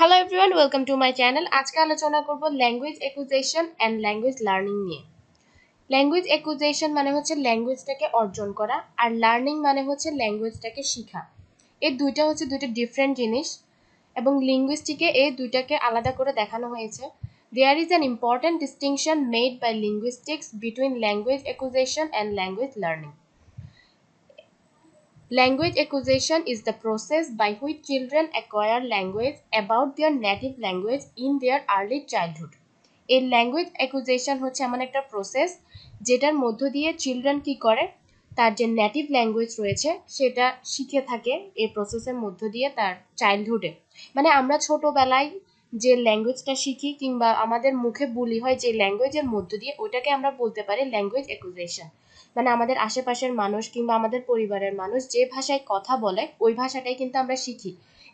Hello everyone, welcome to my channel. আজকে আলোচনা করব language acquisition and language learning নিয়ে। ল্যাঙ্গুয়েজ অ্যাকুইজিশন মানে হচ্ছে ল্যাঙ্গুয়েজটাকে অর্জন করা, আর লার্নিং মানে হচ্ছে ল্যাঙ্গুয়েজটাকে শেখা। এই দুইটা হচ্ছে দুটো ডিফারেন্ট জিনিস, এবং লিঙ্গুইস্টিকে এই দুইটাকে আলাদা করে দেখানো হয়েছে। There is an important distinction made by linguistics between language acquisition and language learning. Language acquisition is the process by which children acquire language about their native language in their early childhood. এই language acquisition হচ্ছে এমন একটা process যেটার মধ্য দিয়ে children কি করে, তার যে নেটিভ ল্যাঙ্গুয়েজ রয়েছে সেটা শিখে থাকে এই প্রসেসের মধ্য দিয়ে তার চাইল্ডহুডে। মানে আমরা ছোটবেলায় যে ল্যাঙ্গুয়েজটা শিখি কিংবা আমাদের মুখে বুলি হয় যে ল্যাঙ্গুয়েজের মধ্য দিয়ে, ওইটাকে আমরা বলতে পারি ল্যাঙ্গুয়েজ অ্যাকুইজিশন। মানে আমাদের আশেপাশের মানুষ কিংবা আমাদের পরিবারের মানুষ যে ভাষায় কথা বলে ওই ভাষাটাই কিন্তু আমরা শিখি,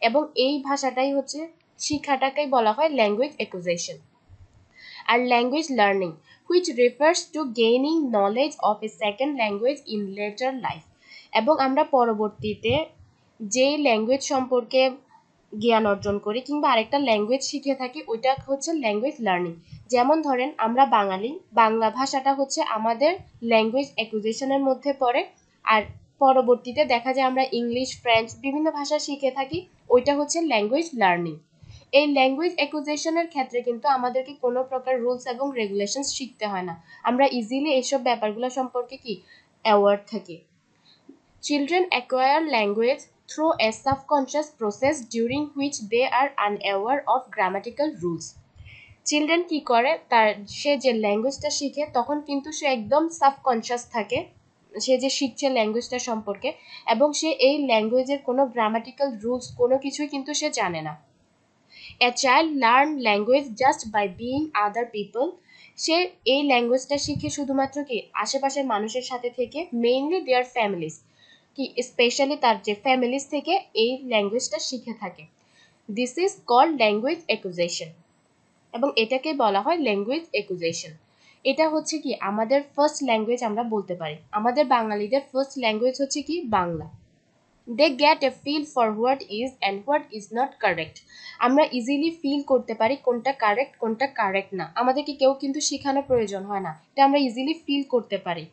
এবং এই ভাষাটাই হচ্ছে শিক্ষাটাকেই বলা হয় ল্যাঙ্গুয়েজ অ্যাকুইজিশন। আর language learning, which refers to gaining knowledge of a second language in later life. এবং আমরা পরবর্তীতে যে ল্যাঙ্গুয়েজ সম্পর্কে জ্ঞান অর্জন করি কিংবা আরেকটা ল্যাঙ্গুয়েজ শিখে থাকি, ওইটা হচ্ছে ল্যাঙ্গুয়েজ লার্নিং। যেমন ধরেন আমরা বাঙালি, বাংলা ভাষাটা হচ্ছে আমাদের ল্যাঙ্গুয়েজ অ্যাকুইজিশনের মধ্যে পড়ে, আর পরবর্তীতে দেখা যায় আমরা ইংলিশ, ফ্রেঞ্চ বিভিন্ন ভাষা শিখে থাকি, ওইটা হচ্ছে ল্যাঙ্গুয়েজ লার্নিং। এই ল্যাঙ্গুয়েজ অ্যাকুইজিশনের ক্ষেত্রে কিন্তু আমাদেরকে কোনো প্রকার রুলস এবং রেগুলেশনস শিখতে হয় না, আমরা ইজিলি এইসব ব্যাপারগুলো সম্পর্কে কি অ্যাওয়ার থাকি। Children acquire language through a subconscious process during which they are unaware of grammatical rules. Children কি করে, তার সে যে ল্যাঙ্গুয়েজটা শিখে তখন কিন্তু সে একদম সাবকনশিয়াস থাকে, সে যে শিখছে ল্যাঙ্গুয়েজটা সম্পর্কে, এবং সে এই ল্যাঙ্গুয়েজের কোনো গ্রামাটিক্যাল রুলস কোনো কিছুই কিন্তু সে জানে না। A child learn language just by being other people. সে এই ল্যাঙ্গুয়েজটা শিখে শুধুমাত্র কি আশেপাশের মানুষের সাথে থেকে, মেইনলি দেয়ার ফ্যামিলিজ, কি স্পেশালি তার যে ফ্যামিলিজ থেকে এই ল্যাঙ্গুয়েজটা শিখে থাকে। This is called language acquisition, এবং এটাকে বলা হয় ল্যাঙ্গুয়েজ অ্যাকুইজিশন। এটা হচ্ছে কি আমাদের ফার্স্ট ল্যাঙ্গুয়েজ আমরা বলতে পারি। আমাদের বাঙালিদের ফার্স্ট ল্যাঙ্গুয়েজ হচ্ছে কি Bangla. They get a feel for what is and what is not correct. আমরা ইজিলি ফিল করতে পারি কোনটা কারেক্ট কোনটা কারেক্ট না, আমাদেরকে কেউ কিন্তু শেখানোর প্রয়োজন হয় না, এটা আমরা ইজিলি ফিল করতে পারি।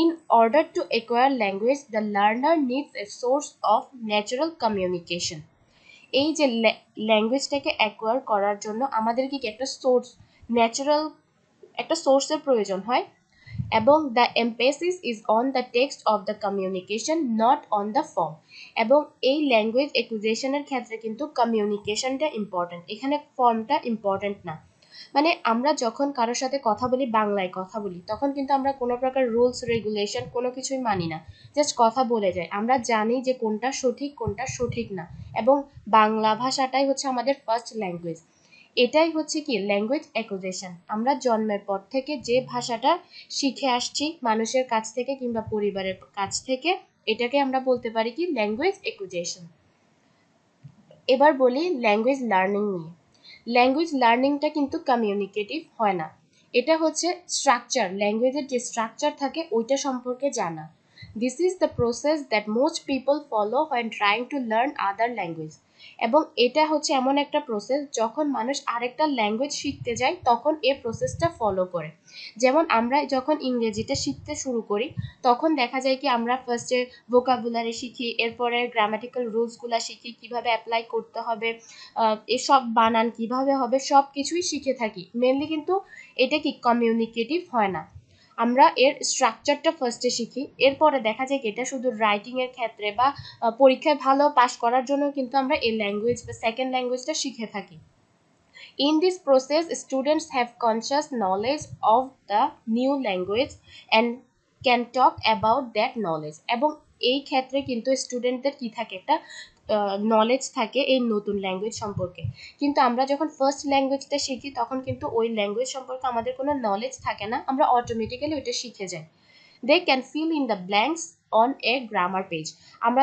In order to acquire language, the learner needs a source of natural communication. এই যে ল্যাঙ্গুয়েজটাকে অ্যাকোয়ার করার জন্য আমাদেরকে কি একটা সোর্স, ন্যাচারাল একটা সোর্সের প্রয়োজন হয়, এবং the এমপেসিস is on the text of the communication, not on the form. এবং এই ল্যাঙ্গুয়েজ অ্যাকুইজিশনের ক্ষেত্রে কিন্তু কমিউনিকেশনটা ইম্পর্টেন্ট, এখানে ফর্মটা ইম্পর্টেন্ট না। মানে আমরা যখন কারোর সাথে কথা বলি, বাংলায় কথা বলি, তখন কিন্তু আমরা কোনো প্রকার রুলস রেগুলেশন কোনো কিছুই মানি না, জাস্ট কথা বলে যাই। আমরা জানি যে কোনটা সঠিক কোনটা সঠিক না, এবং বাংলা ভাষাটাই হচ্ছে আমাদের ফার্স্ট ল্যাঙ্গুয়েজ। এটাই হচ্ছে কি ল্যাঙ্গুয়েজ অ্যাকুইজিশন। আমরা জন্মের পর থেকে যে ভাষাটা শিখে আসছি মানুষের কাছ থেকে কিংবা পরিবারের কাছ থেকে, এটাকে আমরা বলতে পারি কি ল্যাঙ্গুয়েজ অ্যাকুইজিশন। এবার বলি ল্যাঙ্গুয়েজ লার্নিং নিয়ে। ল্যাঙ্গুয়েজ লার্নিংটা কিন্তু কমিউনিকেটিভ হয় না, এটা হচ্ছে স্ট্রাকচার, ল্যাঙ্গুয়েজের যে স্ট্রাকচার থাকে ওইটা সম্পর্কে জানা। This is the process that most people follow when trying to learn other language. এবং এটা হচ্ছে এমন একটা প্রসেস যখন মানুষ আরেকটা ল্যাঙ্গুয়েজ শিখতে যায় তখন এই প্রসেসটা ফলো করে। যেমন আমরা যখন ইংরেজিটা শিখতে শুরু করি তখন দেখা যায় কি আমরা ফার্স্টে ভোকাবুলারি শিখি, এরপরে গ্রামাটিক্যাল রুলসগুলো শিখি, কিভাবে অ্যাপ্লাই করতে হবে, এসব বানান কিভাবে হবে, সব কিছুই শিখে থাকি মেনলি। কিন্তু এটা কি কমিউনিকেটিভ হয় না, আমরা এর স্ট্রাকচারটা ফার্স্টে শিখি, এরপরে দেখা যায় কি এটা শুধু রাইটিংয়ের ক্ষেত্রে বা পরীক্ষায় ভালো পাশ করার জন্য কিন্তু আমরা এই ল্যাঙ্গুয়েজ বা সেকেন্ড ল্যাঙ্গুয়েজটা শিখে থাকি। In this process, students have conscious knowledge of the new language and can talk about that knowledge. এবং এই ক্ষেত্রে কিন্তু স্টুডেন্টদের কি থাকে, একটা নলেজ থাকে এই নতুন ল্যাঙ্গুয়েজ সম্পর্কে। কিন্তু আমরা যখন ফার্স্ট ল্যাঙ্গুয়েজটা শিখি তখন কিন্তু ওই ল্যাঙ্গুয়েজ সম্পর্কে আমাদের কোনো নলেজ থাকে না, আমরা অটোমেটিক্যালি ওইটা শিখে যাই। They can fill in the blanks on a grammar page. আমরা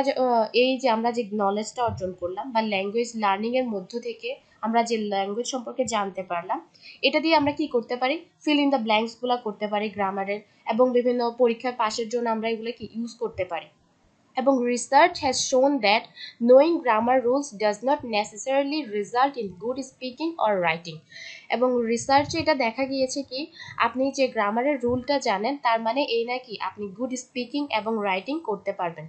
এই যে আমরা যে নলেজটা অর্জন করলাম বা ল্যাঙ্গুয়েজ লার্নিংয়ের মধ্য থেকে আমরা যে ল্যাঙ্গুয়েজ সম্পর্কে জানতে পারলাম, এটা দিয়ে আমরা কি করতে পারি, ফিল ইন দ্য ব্ল্যাঙ্কসগুলো করতে পারি গ্রামারের, এবং বিভিন্ন পরীক্ষার পাশের জন্য আমরা এগুলো কি ইউজ করতে পারি। এবং রিসার্চ হ্যাজ শোন that knowing grammar rules does not necessarily result in good speaking or writing. এবং রিসার্চে এটা দেখা গিয়েছে কি আপনি যে গ্রামারের রুলটা জানেন তার মানে এই না কি আপনি গুড স্পিকিং এবং রাইটিং করতে পারবেন।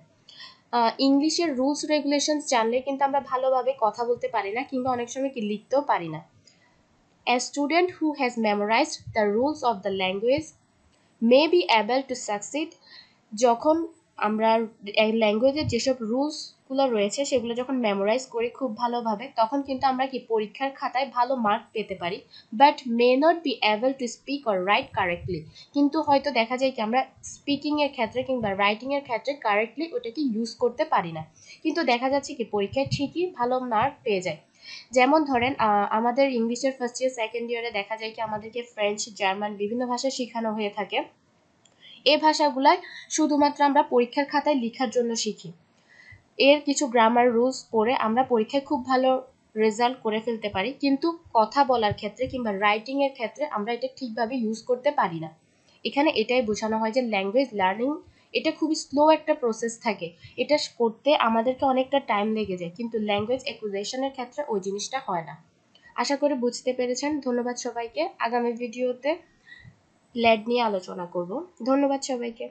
ইংলিশের রুলস রেগুলেশনস জানলে কিন্তু আমরা ভালোভাবে কথা বলতে পারি না, কিংবা অনেক সময় কি লিখতেও পারি না। A student who has memorized the rules of the language may be able to succeed। যখন আমরা ল্যাঙ্গুয়েজের যেসব রুলসগুলো রয়েছে সেগুলো যখন মেমোরাইজ করি খুব ভালোভাবে, তখন কিন্তু আমরা কি পরীক্ষার খাতায় ভালো মার্ক পেতে পারি, but may not be able to speak or right correctly. কিন্তু হয়তো দেখা যায় কি আমরা স্পিকিংয়ের ক্ষেত্রে কিংবা রাইটিংয়ের ক্ষেত্রে কারেক্টলি ওটাকে ইউজ করতে পারি না, কিন্তু দেখা যাচ্ছে কি পরীক্ষায় ঠিকই ভালো মার্ক পেয়ে যায়। যেমন ধরেন আমাদের ইংলিশের ফার্স্ট ইয়ার সেকেন্ড ইয়ারে দেখা যায় কি আমাদেরকে ফ্রেঞ্চ, জার্মান বিভিন্ন ভাষা শেখানো হয়ে থাকে। এই ভাষাগুলাই শুধুমাত্র আমরা পরীক্ষার খাতায় লেখার জন্য শিখি। এর কিছু গ্রামার রুলস পড়ে আমরা পরীক্ষায় খুব ভালো রেজাল্ট করে ফেলতে পারি, কিন্তু কথা বলার ক্ষেত্রে কিংবা রাইটিং এর ক্ষেত্রে আমরা এটা ঠিকভাবে ইউজ করতে পারি না। এখানে এটাই বোঝানো হয় যে ল্যাঙ্গুয়েজ লার্নিং এটা খুবই স্লো একটা প্রসেস থাকে, এটা করতে আমাদেরকে অনেকটা টাইম লেগে যায়, কিন্তু ল্যাঙ্গুয়েজ অ্যাকুইজিশনের ক্ষেত্রে ওই জিনিসটা হয় না। আশা করি বুঝতে পেরেছেন। ধন্যবাদ সবাইকে। আগামী ভিডিওতে ল্যাড নিয়ে আলোচনা করব। ধন্যবাদ সবাইকে।